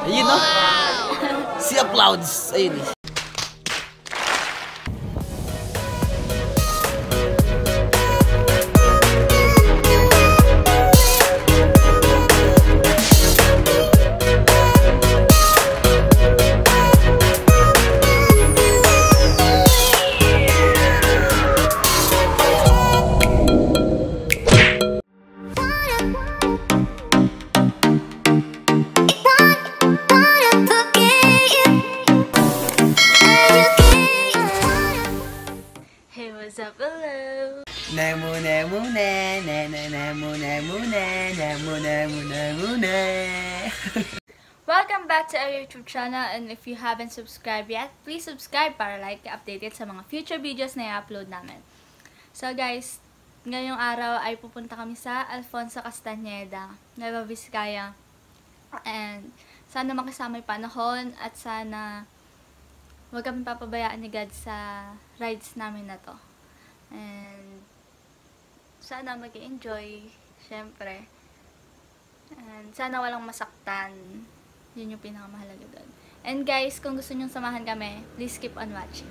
Ayun, no? Sea of clouds. Ayun. What's up, hello? Welcome back to our YouTube channel, and if you haven't subscribed yet, please subscribe para like updated sa mga future videos na i-upload namin. So guys, ngayong araw ay pupunta kami sa Alfonso Castañeda, Nueva Vizcaya. And sana makisama yung panahon at sana huwag kami papabayaan ni God sa rides namin na to. And sana mag-enjoy, syempre. And sana walang masaktan. Yun yung pinakamahalaga doon. And guys, kung gusto nyong samahan kami, please keep on watching.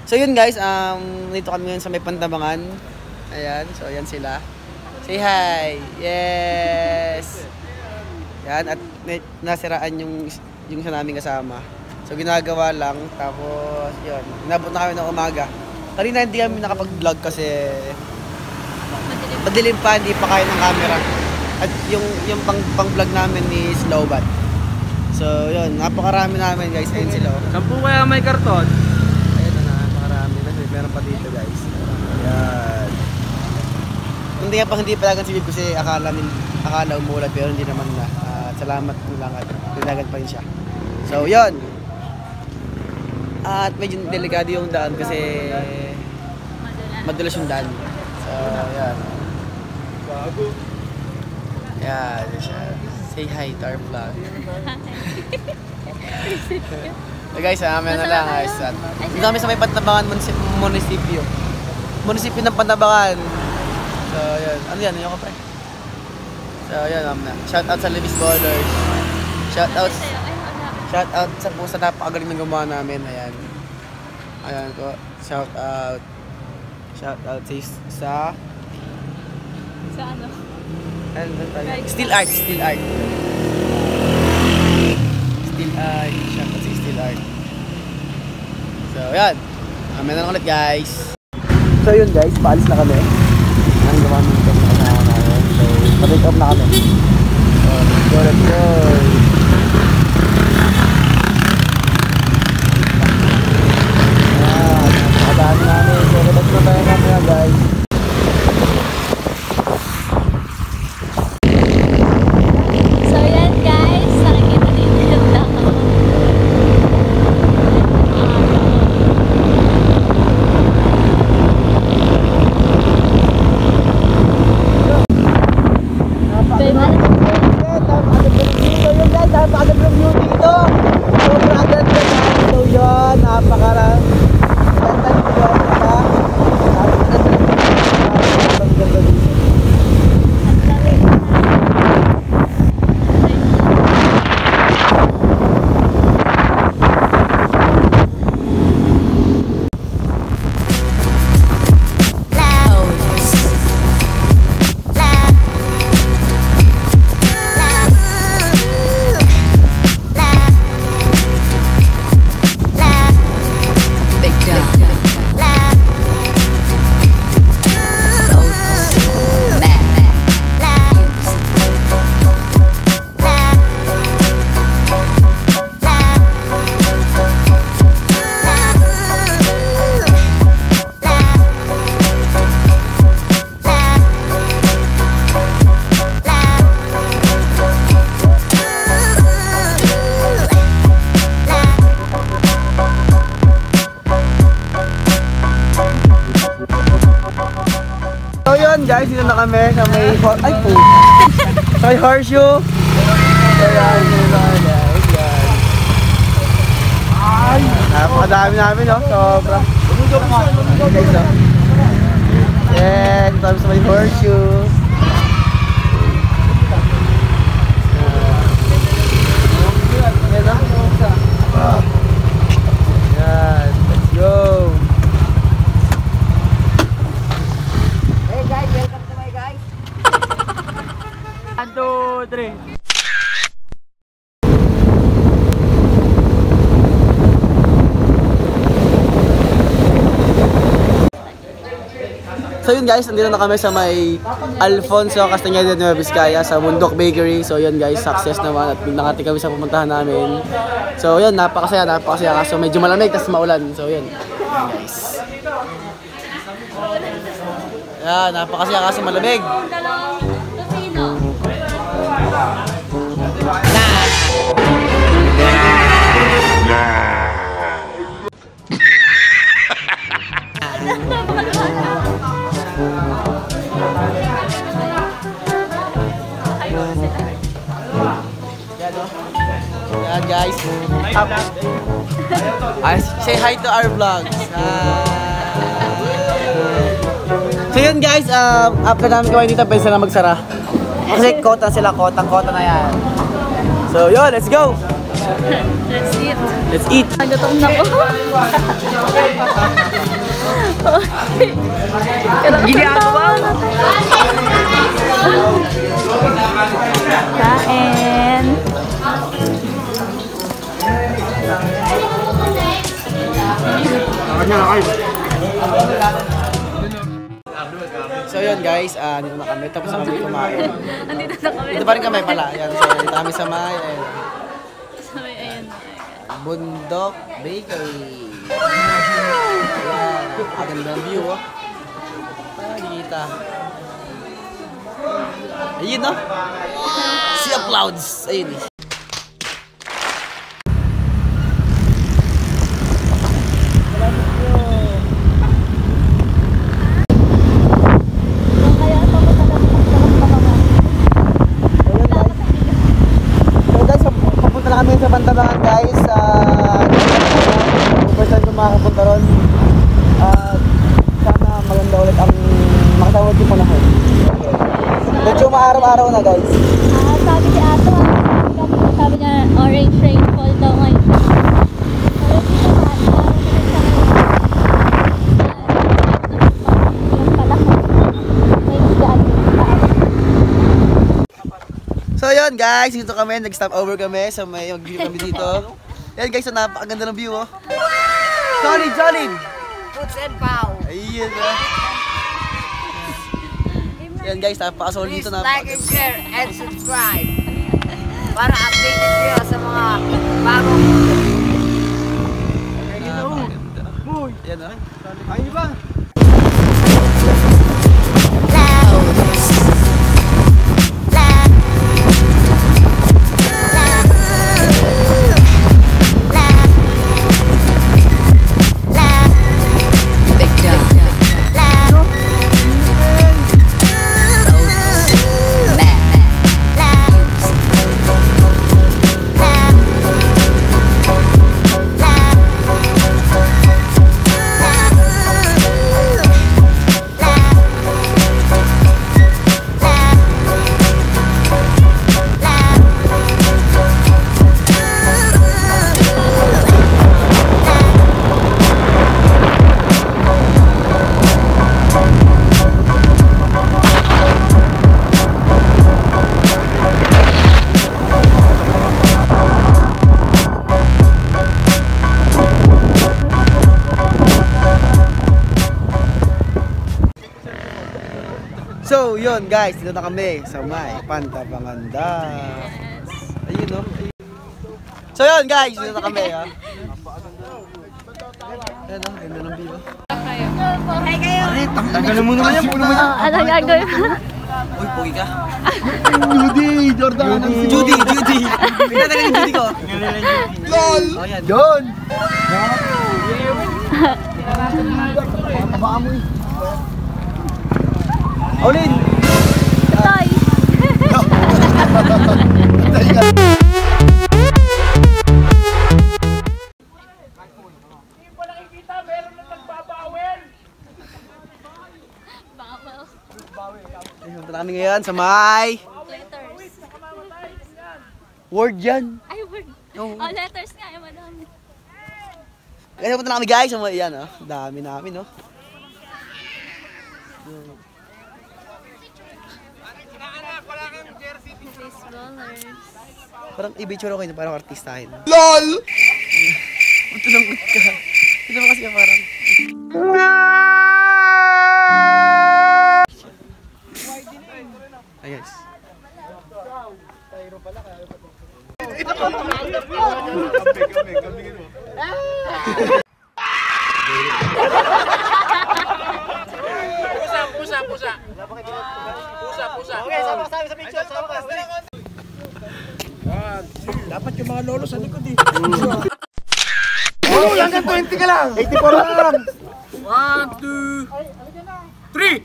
So yun guys, dito kami ngayon sa may Pantabangan. Ayan, so ayan sila. Say hi! Yes! Yan, at nasiraan yung sa namin kasama. So ginagawa lang, tapos yun, inabot na kami ng umaga. Kanina hindi kami nakapag-vlog kasi madilim pa, hindi pa kaya ng camera. At yung pang-vlog namin is lowbat. So yun, napakarami namin guys, ayun sila. Sampu kaya may karton? Meron pa dito guys. Ayan. Hindi pa lagan silid kasi akala umulan pero hindi naman na. Salamat lang at tinagan pa rin siya. So yun. At medyo delikado yung daan kasi madulas yung daan. So ayan. Ayan siya. Say hi to our vlog. So guys, amin na lang guys. Dito kami sa may Pantabangan munisipyo. Munisipyo ng Pantabangan. So yun. Ano yan? Ano ka pa? So yun, na. Shout out sa Libis Ballers. Shout out sa pusa napakagaling ng gumawa namin. Ayan. Ayan ko. Shout out. Shout out sa ano? Steel Art. Steel Art. Shout out sa Steel Art. So yan. Amin na lang ulit guys. So yun guys, paalis na kami. Ang gawa ng ito na kasama namin. So pa-take off na kami. So let's go. Nakadaan namin. So relax na tayo namin guys. So yan guys, nakikita din yung lang. kami sa may ay po. Sa may horseshoe. Ayan, guys. Ay, napakadami namin, no? Sobra. Guys, no? Yes, ito sa may horseshoe. Yan, let's go. Hey guys, welcome to my guys. 1, 2, 3. So yun guys, nandito na kami sa may Alfonso Castañeda de Nueva Vizcaya sa Bundok Bakery. So yun guys, success naman at nakati kami sa pupuntahan namin. So yun, napakasaya kaso medyo malamig tas maulan. So yun guys. Yan, napakasaya kaso malamig. Yan guys. Say hi to our vlogs. So yun guys, after namin gawin dito, pwede na magsara. Kasi kota sila, kotang-kota na yan. So yun, let's go! Let's eat. Let's eat! Nagutom na ko. Ginagawa na kain. So yun guys, dito na kami, tapos na kami kumain. Nandito na kami. Dito pa rin kami pala. Yan, so dito kami sa may Sabi, ayun. Bundok Bakery. Ayan, ang ganda ng view, oh. Kita. Ayun, no? Sea of clouds. Ayun. Kami sa Bantabangan guys, first time ko makakapunta ron. Sana maganda ulit ang makatawag yung panahon. Medyo maaraw-araw na guys. Sabi ni Ato, sabi niya orange rainfall daw ngayon. So yun guys, dito kami, nag-stop over kami sa may mag-view kami dito. Yan guys, so napakaganda ng view, oh. Solid! Foods and Pow. Ayun, oh. Yan guys, napaka-solid Please dito. like and share and subscribe para updated kayo sa mga bagong Yan, oh. Ayun ba? So yun guys, dito na kami sa may Pantabanganda. Ayun, no? So yun guys, dito na kami, ha. Ayan, no? Ganda ng view. Hi kayo. Tanggalin mo naman yan, puno mo yan. Ano gagawin mo? Uy, pogi ka. Judy, Jordan. Judy. Tingnan na yung Judy ko. LOL! Oh, yan. Yun! Olin! ngayon sa may Letters. word yan. Ay, word. Oo. Oh, letters nga, yung madami. Kaya punta na kami guys. Yan oh. Dami namin oh. Baseballers. Parang i-picture ako yun. Parang artistahin. LOL! Matulungkot ka. Ito naman kasi ka parang. Ay guys. Dapat yung mga lolo sa likod eh. Oh, hanggang 20 ka lang. 84 lang. 1, 2, 3.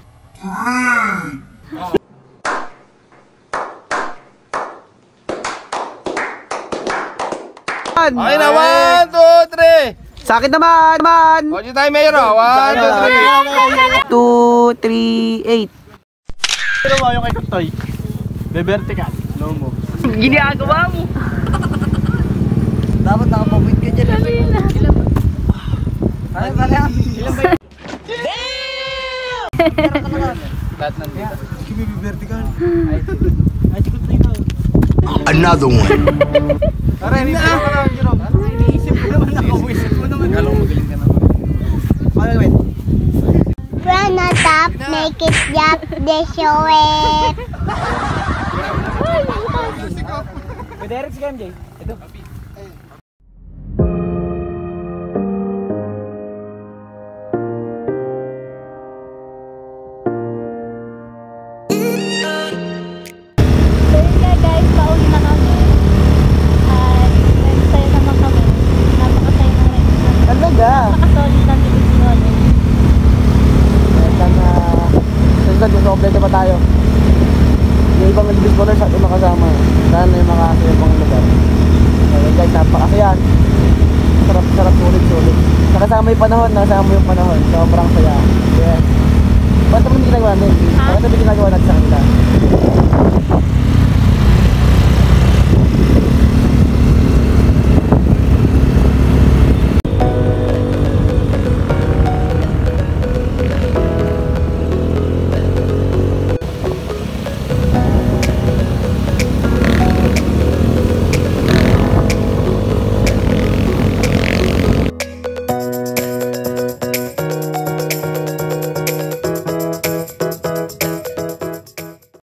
Okay na, 1, 2, 3. Sa akin naman. Watch tayo, Mayor. 1, 2, 3. 2, 3, 8. Pero mo yung kay Toy. Be-vertical. No mo. Ginagawa mo. Dapat nakapapit ka dyan. Ano ba lang? Ilan ba yun? Lahat nandito. Sige, be-vertical. Ay, tikot na ikaw. Another one. Tara, hindi na ako lang, Jerome. Iniisip ko naman ako. Isip ko naman. Galong magaling ka naman. Wait. Run a top, make it yap, they show it. May direct si MJ. Ito. So yun nga guys, pauwi na kami. At nag-stay naman kami. Napakasaya na rin. Talaga. Napakasolid ng Pilipinoan. Hanggang susunod yung kompleto pa tayo. Yung ibang Libis Colors at yung makasama. Sana yung makasaya pang lugar. So yun guys, napakasayan. Sarap sulit. Nakasama yung panahon, nakasama yung panahon. Sobrang saya. Yes. Ba't naman ginagawa natin? Bakit naman ginagawa natin sa kanila?